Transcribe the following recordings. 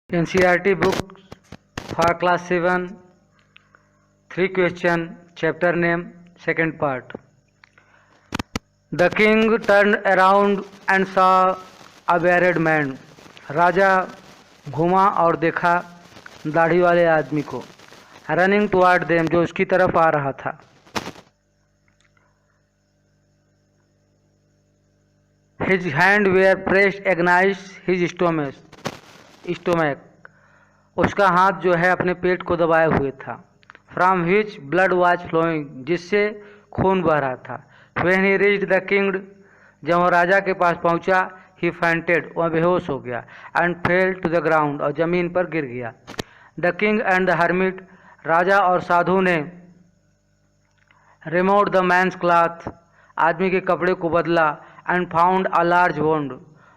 NCERT book for class 7, 3 question, chapter name, second part. The king turned around and saw a bearded man. राजा घूमा और देखा दाढ़ी वाले आदमी को, रनिंग टुवर्ड देम, जो उसकी तरफ आ रहा था. His hand were pressed against his stomach. उसका हाथ जो है अपने पेट को दबाए हुए था. From which blood was flowing, जिससे खून बह रहा था. When he reached the king, जब वह राजा के पास पहुंचा, he fainted, वह बेहोश हो गया, and fell to the ground, और जमीन पर गिर गया. The king and the hermit, राजा और साधु ने removed the man's cloth, आदमी के कपड़े को बदला, and found a large wound,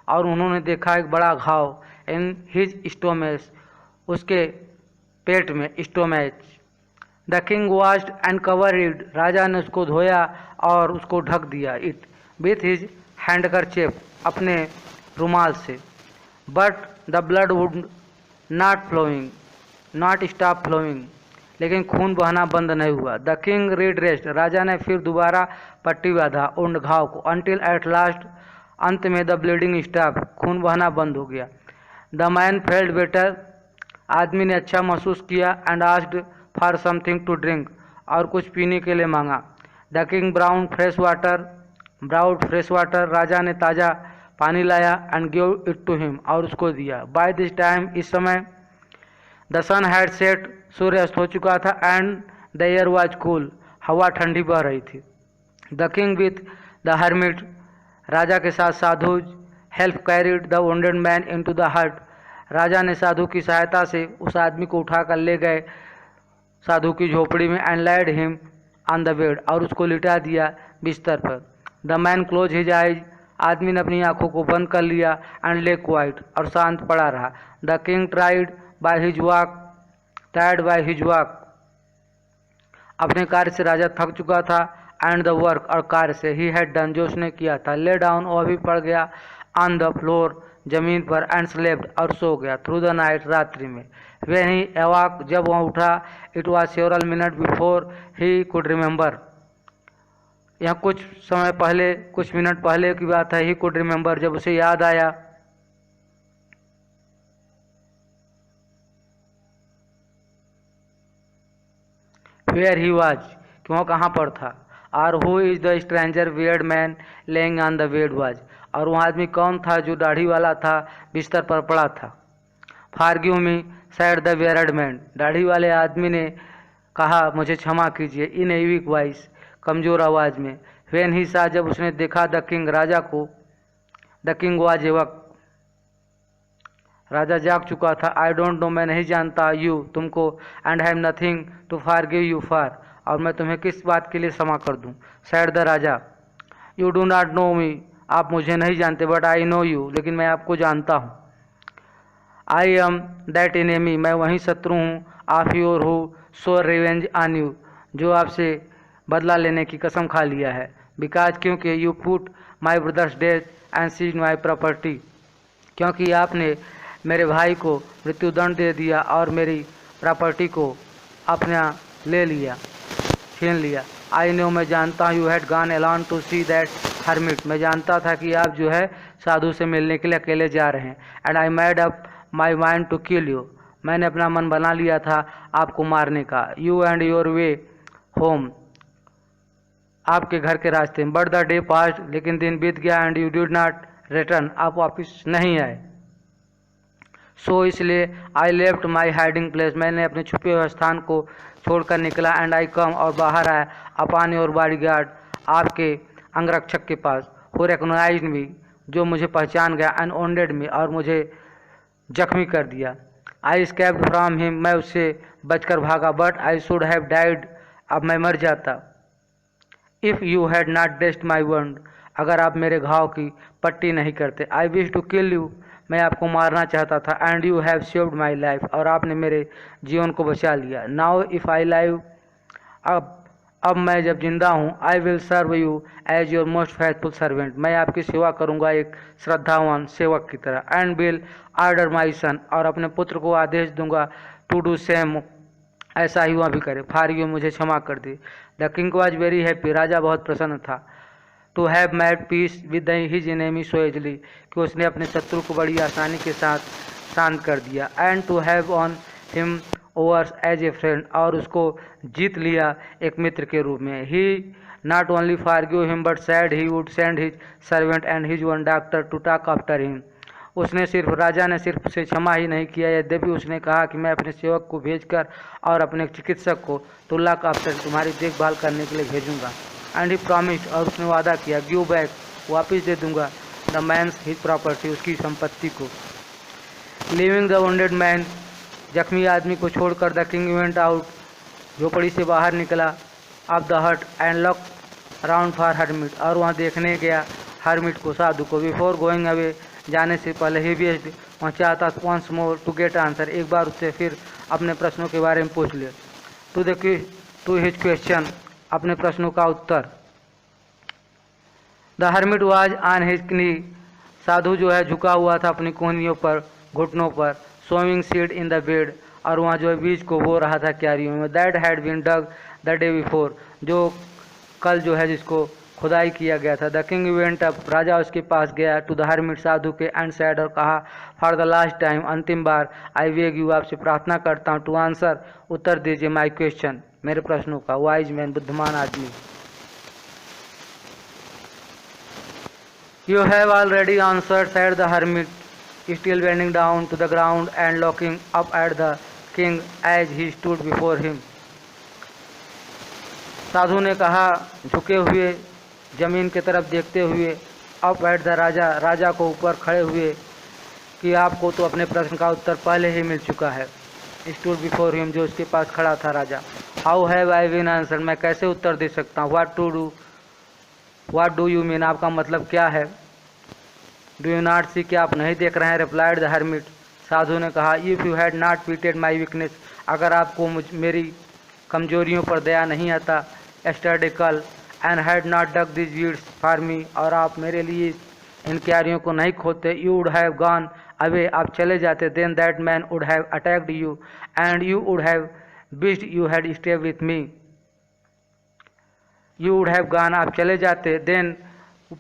और उन्होंने देखा एक बड़ा घाव, in his stomach, उसके पेट में, stomach. The king washed and covered it, राजा ने उसको धोया और उसको ढक दिया, it with his handkerchief, अपने रुमाल से. But the blood would not stop flowing, लेकिन खून बहना बंद नहीं हुआ. The king redressed, राजा ने फिर दोबारा पट्टी बांधा उन घाव को, until at last, अंत में the bleeding stopped, खून बहना बंद हो गया. The man felt better, आदमी ने अच्छा महसूस किया, and asked for something to drink, और कुछ पीने के लिए मांगा. The king brought fresh water, राजा ने ताज़ा पानी लाया, and gave it to him, और उसको दिया. By this time, इस समय, the sun had set, सूर्य अस्त हो चुका था, and the air was cool, हवा ठंडी बह रही थी. The king with the hermit, राजा के साथ साधु, help carried the wounded man into the hut, राजा ने साधु की सहायता से उस आदमी को उठाकर ले गए साधु की झोपड़ी में, and laid him on the bed, और उसको लिटा दिया बिस्तर पर. The man closed his eyes, आदमी ने अपनी आंखों को बंद कर लिया, and lay quiet, और शांत पड़ा रहा. The king tired by his work, अपने कार्य से राजा थक चुका था, and the work, और कार्य से, he had done, जो उसने किया था. Lay down, वह भी पड़ गया, on the floor, जमीन पर, and slept, और सो गया, through the night, रात्रि में. When he awoke, जब वह उठा, it was several minutes before he could remember, यह कुछ मिनट पहले की बात है. he could remember, जब उसे याद आया, where he was, कि वह कहाँ पर था, और who is the stranger bearded man laying on the bed was, और वह आदमी कौन था जो दाढ़ी वाला था, बिस्तर पर पड़ा था. Forgive me, said the bearded man, दाढ़ी वाले आदमी ने कहा, मुझे क्षमा कीजिए, in a weak voice, कमजोर आवाज में. When he saw, जब उसने देखा, the king, राजा को, the king was awake, राजा जाग चुका था. I don't know, मैं नहीं जानता, you, तुमको, and I have nothing to forgive you for, और मैं तुम्हें किस बात के लिए क्षमा कर दूं. said the Raja, you do not know me, आप मुझे नहीं जानते, but I know you, लेकिन मैं आपको जानता हूँ. I am that enemy, मैं वही शत्रु हूँ, of your who so revenge on you, जो आपसे बदला लेने की कसम खा लिया है. Because, क्योंकि you put my brother's death and seized my property, क्योंकि आपने मेरे भाई को मृत्युदंड दे दिया और मेरी प्रॉपर्टी को अपना ले लिया, छीन लिया. I know, मैं जानता हूँ, you had gone alone to see that hermit, मैं जानता था कि आप जो है साधु से मिलने के लिए अकेले जा रहे हैं. And I made up my mind to kill you, मैंने अपना मन बना लिया था आपको मारने का. You and your way home, आपके घर के रास्ते. But the day passed, लेकिन दिन बीत गया, and you did not return, आप वापस नहीं आए. So, इसलिए I left my hiding place, मैंने अपने छुपे हुए स्थान को छोड़कर निकला. And I come, और बाहर आया, upon your bodyguard, आपके अंगरक्षक के पास, who recognized me, जो मुझे पहचान गया, and wounded me, और मुझे जख्मी कर दिया. I escaped from him, मैं उससे बचकर भागा. But I should have died, अब मैं मर जाता. If you had not dressed my wound, अगर आप मेरे घाव की पट्टी नहीं करते. I wish to kill you, मैं आपको मारना चाहता था. And you have saved my life, और आपने मेरे जीवन को बचा लिया. Now if I live, अब अब मैं जब जिंदा हूँ, I will serve you as your most faithful servant, मैं आपकी सेवा करूँगा एक श्रद्धावान सेवक की तरह। And will order my son, और अपने पुत्र को आदेश दूंगा टू डू सेम, ऐसा ही वह भी करे। फॉर यू, मुझे क्षमा कर दी। The king was very happy, राजा बहुत प्रसन्न था। To have made peace with his enemy so easily, कि उसने अपने शत्रु को बड़ी आसानी के साथ शांत कर दिया। And to have won him overs as a friend, और उसको जीत लिया एक मित्र के रूप में। He not only forgive him but said he would send his servant and his own doctor to talk after him, उसने सिर्फ राजा ने सिर्फ उसे क्षमा ही नहीं किया, यद्यपि उसने कहा कि मैं अपने सेवक को भेजकर और अपने चिकित्सक को टुल्लाक आफ्टर तुम्हारी देखभाल करने के लिए भेजूंगा। एंड ही प्रॉमिस्ड, और उसने वादा किया, गिव बैक, वापस दे दूंगा, द मैन्स हिज प्रॉपर्टी, उसकी संपत्ति को। लिविंग द वुंडेड मैन, जख्मी आदमी को छोड़कर द किंग वेंट आउट, झोपड़ी से बाहर निकला, ऑफ द हट and lock around for hermit, और वहाँ देखने गया हरमिट को, साधु को। बिफोर गोइंग अवे, जाने से पहले ही भी वहाँ चाहता once more to get answer, एक बार उससे फिर अपने प्रश्नों के बारे में पूछ ले। टू हिज क्वेश्चन, अपने प्रश्नों का उत्तर। The hermit was on his knee, साधु जो है झुका हुआ था अपनी कोहनियों पर, घुटनों पर। Sowing seed in the bed, और वहाँ जो है बीज को बो रहा था क्यारियों में। That had been dug the day before, जो कल जो है जिसको खुदाई किया गया था। द किंग वेंट अप, राजा उसके पास गया, टू द हरमिट, साधु के, एंड सैड, और कहा, फॉर द लास्ट टाइम, अंतिम बार, आई बेग यू, आपसे प्रार्थना करता हूँ, टू आंसर, उत्तर दीजिए, माई क्वेश्चन, मेरे प्रश्नों का। वाइज मैन, बुद्धिमान आदमी। You have already answered, said the hermit, still bending down to the ground and looking up at the king as he stood before him, साधु ने कहा, झुके हुए, जमीन की तरफ देखते हुए, अप एट द राजा, राजा को ऊपर खड़े हुए, कि आपको तो अपने प्रश्न का उत्तर पहले ही मिल चुका है। स्टूड बिफोर हिम, जो उसके पास खड़ा था राजा। How have I been answer, मैं कैसे उत्तर दे सकता हूँ। व्हाट डू यू मीन, आपका मतलब क्या है। डू यू नॉट सी, क्या आप नहीं देख रहे हैं। रिप्लाइड द हरमिट, साधु ने कहा, if you had not pitied my weakness, अगर आपको मेरी कमजोरियों पर दया नहीं आता, एस्टरडे कल, and had not dug this weeds for me, और आप मेरे लिए इन क्यारियों को नहीं खोदते, you would have gone away, आप चले जाते, then that man would have attacked you and you would have wished you had stay with me. You would have gone, आप चले जाते, देन,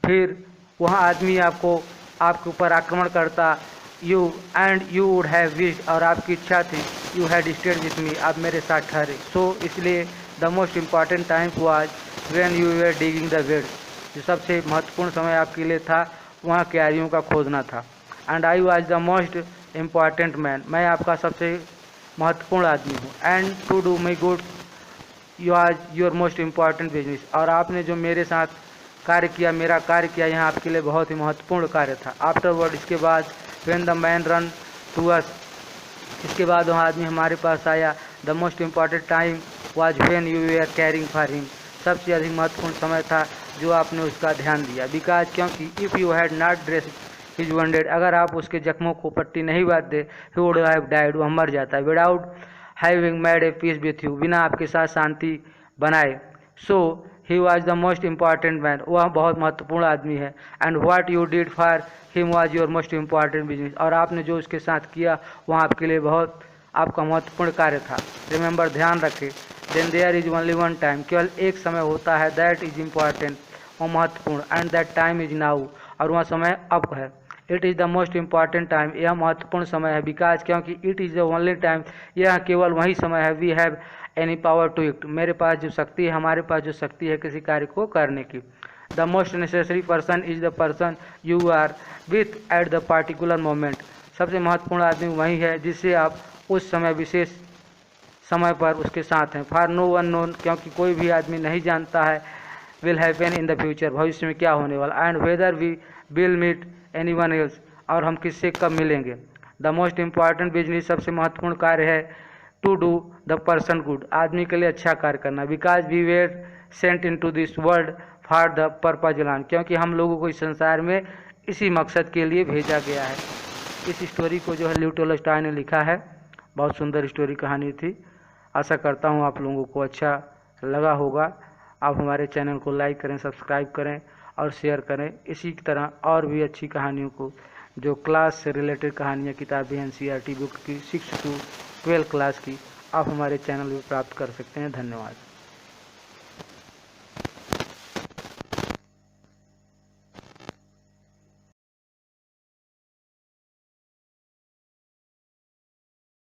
फिर वह आदमी आपको, आपके ऊपर आक्रमण करता, you and you would have wished, you आपकी इच्छा थी, यू हैड स्टेड विथ मी, आप मेरे साथ ठहरे। सो इसलिए the most important time was when you were digging the weed, जो सबसे महत्वपूर्ण समय आपके लिए था, वहाँ क्यारियों का खोदना था। And I was the most important man, मैं आपका सबसे महत्वपूर्ण आदमी हूँ। And to do my good you as your most important business, और आपने जो मेरे साथ कार्य किया, मेरा कार्य किया, यहाँ आपके लिए बहुत ही महत्वपूर्ण कार्य था। आफ्टरवर्ड, इसके बाद, when the man ran to us, इसके बाद वहाँ आदमी हमारे पास आया। The most important time was when you were caring for him, सबसे अधिक महत्वपूर्ण समय था जो आपने उसका ध्यान दिया। बिकॉज, क्योंकि, if you had not dress his wounded, अगर आप उसके जख्मों को पट्टी नहीं बांधते, ही वुड हैव डाइड, वह मर जाता। Without having made a peace with you, बिना आपके साथ शांति बनाए। So he was the most important man, वह बहुत महत्वपूर्ण आदमी है। And what you did for him was your most important business, और आपने जो उसके साथ किया वह आपके लिए बहुत आपका महत्वपूर्ण कार्य था। रिमेंबर, ध्यान रखें, then there is only one time, केवल एक समय होता है, दैट इज इम्पॉर्टेंट, वह महत्वपूर्ण, and that time is now, और वह समय अब है। It is the most important time, यह महत्वपूर्ण समय है। बिकॉज, क्योंकि, it is the only time, यह केवल वही समय है। We have any power to it, मेरे पास जो शक्ति है, हमारे पास जो शक्ति है किसी कार्य को करने की। The most necessary person is the person you are with at the particular moment, सबसे महत्वपूर्ण आदमी वही है जिससे आप उस समय, विशेष समय पर उसके साथ हैं। फॉर नो वन नोन, क्योंकि कोई भी आदमी नहीं जानता है, will happen in the future, भविष्य में क्या होने वाला। And whether we will meet any one else, और हम किससे कब मिलेंगे। द मोस्ट इम्पॉर्टेंट बिजनेस, सबसे महत्वपूर्ण कार्य है, to do the person good, आदमी के लिए अच्छा कार्य करना। Because we were sent into this world for the purpose learn, क्योंकि हम लोगों को इस संसार में इसी मकसद के लिए भेजा गया है। इस स्टोरी को जो है लियो टॉलस्टॉय ने लिखा है, बहुत सुंदर स्टोरी कहानी थी। आशा करता हूँ आप लोगों को अच्छा लगा होगा। आप हमारे चैनल को लाइक करें, सब्सक्राइब करें और शेयर करें। इसी तरह और भी अच्छी कहानियों को, जो क्लास से रिलेटेड कहानियाँ, किताबें NCERT बुक की 6 to 12 क्लास की, आप हमारे चैनल पर प्राप्त कर सकते हैं। धन्यवाद।